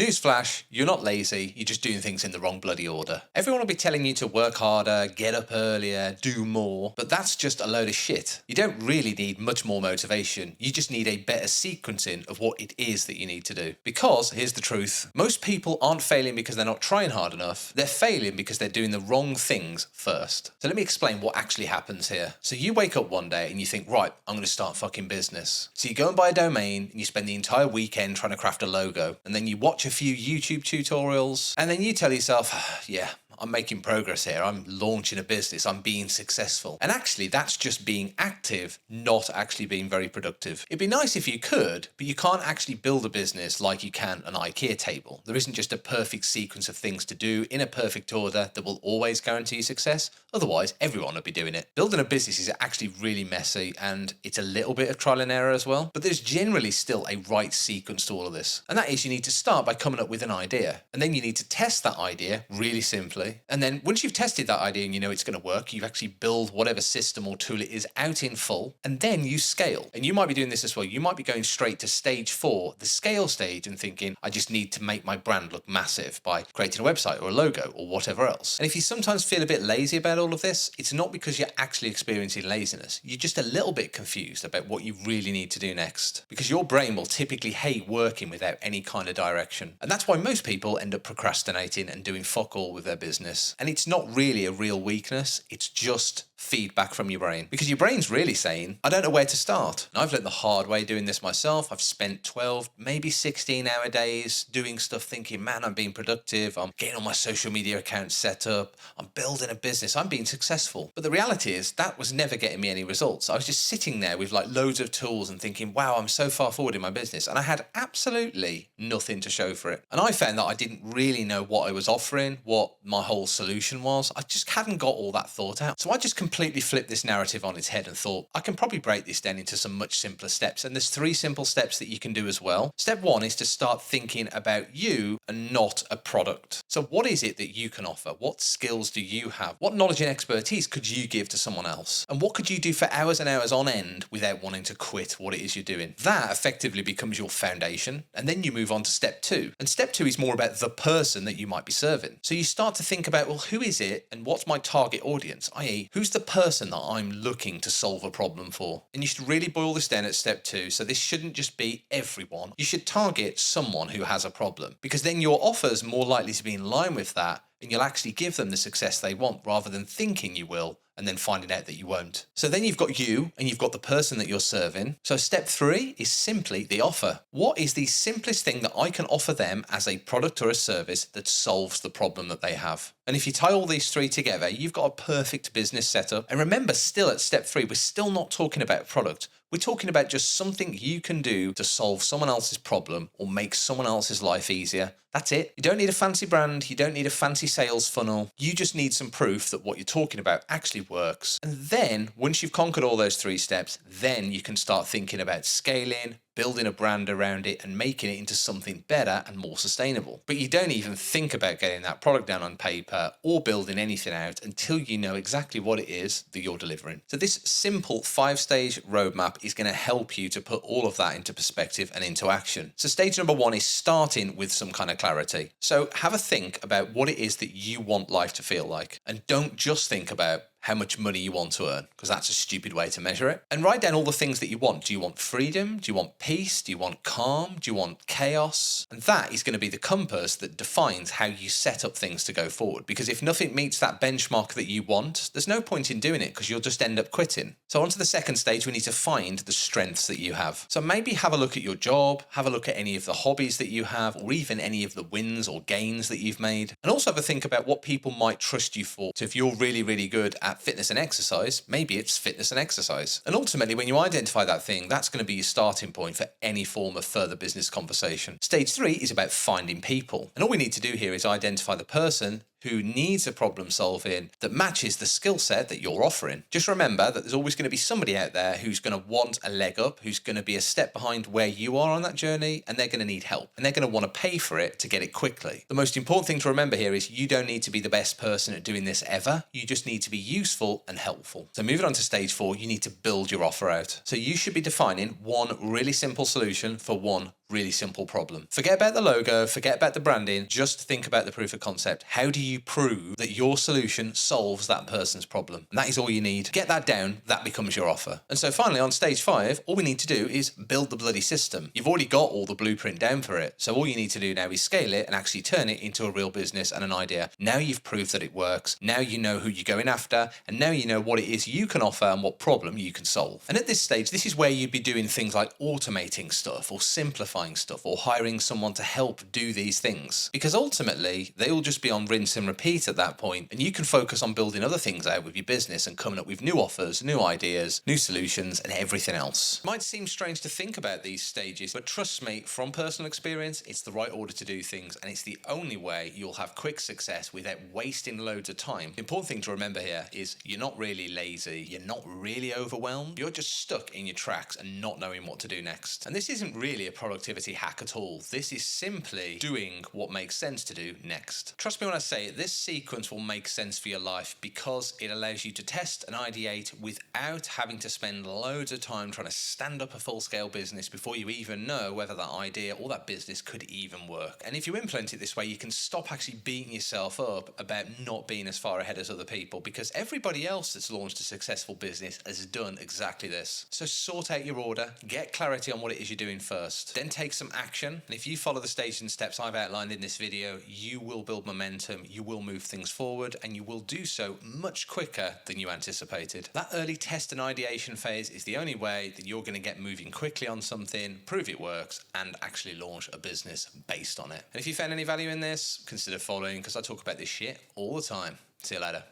Newsflash, you're not lazy, you're just doing things in the wrong bloody order. Everyone will be telling you to work harder, get up earlier, do more, but that's just a load of shit. You don't really need much more motivation, you just need a better sequencing of what it is that you need to do. Because, here's the truth, most people aren't failing because they're not trying hard enough, they're failing because they're doing the wrong things first. So let me explain what actually happens here. So you wake up one day and you think, right, I'm going to start fucking business. So you go and buy a domain and you spend the entire weekend trying to craft a logo, and then you watch a few YouTube tutorials, and then you tell yourself, yeah, I'm making progress here, I'm launching a business, I'm being successful. And actually that's just being active, not actually being very productive. It'd be nice if you could, but you can't actually build a business like you can an IKEA table. There isn't just a perfect sequence of things to do in a perfect order that will always guarantee success. Otherwise, everyone would be doing it. Building a business is actually really messy, and it's a little bit of trial and error as well. But there's generally still a right sequence to all of this. And that is, you need to start by coming up with an idea. And then you need to test that idea really simply. And then once you've tested that idea and you know it's going to work, you actually build whatever system or tool it is out in full, and then you scale. And you might be doing this as well. You might be going straight to stage 4, the scale stage, and thinking, I just need to make my brand look massive by creating a website or a logo or whatever else. And if you sometimes feel a bit lazy about all of this, it's not because you're actually experiencing laziness. You're just a little bit confused about what you really need to do next, because your brain will typically hate working without any kind of direction. And that's why most people end up procrastinating and doing fuck all with their business. And it's not really a real weakness, it's just feedback from your brain. Because your brain's really saying, I don't know where to start. And I've learned the hard way doing this myself. I've spent 12, maybe 16-hour days doing stuff thinking, man, I'm being productive, I'm getting all my social media accounts set up, I'm building a business, I'm being successful. But the reality is that was never getting me any results. I was just sitting there with like loads of tools and thinking, wow, I'm so far forward in my business. And I had absolutely nothing to show for it. And I found that I didn't really know what I was offering, what my whole solution was. I just hadn't got all that thought out. So I just completely flipped this narrative on its head and thought, I can probably break this down into some much simpler steps. And there's 3 simple steps that you can do as well. Step 1 is to start thinking about you and not a product. So what is it that you can offer? What skills do you have? What knowledge and expertise could you give to someone else? And what could you do for hours and hours on end without wanting to quit what it is you're doing? That effectively becomes your foundation. And then you move on to step 2. And step 2 is more about the person that you might be serving. So you start to think about, well, who is it and what's my target audience? I.e., who's the person that I'm looking to solve a problem for? And you should really boil this down at step 2. So this shouldn't just be everyone. You should target someone who has a problem, because then your offer's more likely to be in line with that, and you'll actually give them the success they want rather than thinking you will and then finding out that you won't. So then you've got you and you've got the person that you're serving. So step 3 is simply the offer. What is the simplest thing that I can offer them as a product or a service that solves the problem that they have? And if you tie all these 3 together, you've got a perfect business setup. And remember, still at step 3, we're still not talking about product. We're talking about just something you can do to solve someone else's problem or make someone else's life easier. That's it. You don't need a fancy brand. You don't need a fancy sales funnel. You just need some proof that what you're talking about actually works. And then once you've conquered all those 3 steps, then you can start thinking about scaling, building a brand around it and making it into something better and more sustainable. But you don't even think about getting that product down on paper or building anything out until you know exactly what it is that you're delivering. So this simple 5-stage roadmap is going to help you to put all of that into perspective and into action. So stage number 1 is starting with some kind of clarity. So have a think about what it is that you want life to feel like, and don't just think about how much money you want to earn, because that's a stupid way to measure it. And write down all the things that you want. Do you want freedom? Do you want peace? Do you want calm? Do you want chaos? And that is going to be the compass that defines how you set up things to go forward. Because if nothing meets that benchmark that you want, there's no point in doing it, because you'll just end up quitting. So on to the second stage, we need to find the strengths that you have. So maybe have a look at your job, have a look at any of the hobbies that you have, or even any of the wins or gains that you've made. And also have a think about what people might trust you for. So if you're really, really good at fitness and exercise, maybe it's fitness and exercise. And ultimately, when you identify that thing, that's going to be your starting point for any form of further business conversation. Stage 3 is about finding people. And all we need to do here is identify the person who needs a problem solving that matches the skill set that you're offering. Just remember that there's always going to be somebody out there who's going to want a leg up, who's going to be a step behind where you are on that journey, and they're going to need help. And they're going to want to pay for it to get it quickly. The most important thing to remember here is you don't need to be the best person at doing this ever. You just need to be useful and helpful. So moving on to stage 4, you need to build your offer out. So you should be defining one really simple solution for one really simple problem. Forget about the logo, forget about the branding, just think about the proof of concept. How do you prove that your solution solves that person's problem? And that is all you need. Get that down, that becomes your offer. And so finally, on stage 5, all we need to do is build the bloody system. You've already got all the blueprint down for it. So all you need to do now is scale it and actually turn it into a real business and an idea. Now you've proved that it works. Now you know who you're going after, and now you know what it is you can offer and what problem you can solve. And at this stage, this is where you'd be doing things like automating stuff or simplifying stuff or hiring someone to help do these things. Because ultimately, they'll just be on rinse and repeat at that point, and you can focus on building other things out with your business and coming up with new offers, new ideas, new solutions, and everything else. It might seem strange to think about these stages, but trust me, from personal experience, it's the right order to do things, and it's the only way you'll have quick success without wasting loads of time. The important thing to remember here is you're not really lazy, you're not really overwhelmed, you're just stuck in your tracks and not knowing what to do next. And this isn't really a productivity hack at all. This is simply doing what makes sense to do next. Trust me when I say it, this sequence will make sense for your life because it allows you to test and ideate without having to spend loads of time trying to stand up a full-scale business before you even know whether that idea or that business could even work. And if you implement it this way, you can stop actually beating yourself up about not being as far ahead as other people, because everybody else that's launched a successful business has done exactly this. So sort out your order, get clarity on what it is you're doing first, then take some action. And if you follow the stages and steps I've outlined in this video, you will build momentum, you will move things forward, and you will do so much quicker than you anticipated. That early test and ideation phase is the only way that you're going to get moving quickly on something, prove it works, and actually launch a business based on it. And if you found any value in this, consider following, because I talk about this shit all the time. See you later.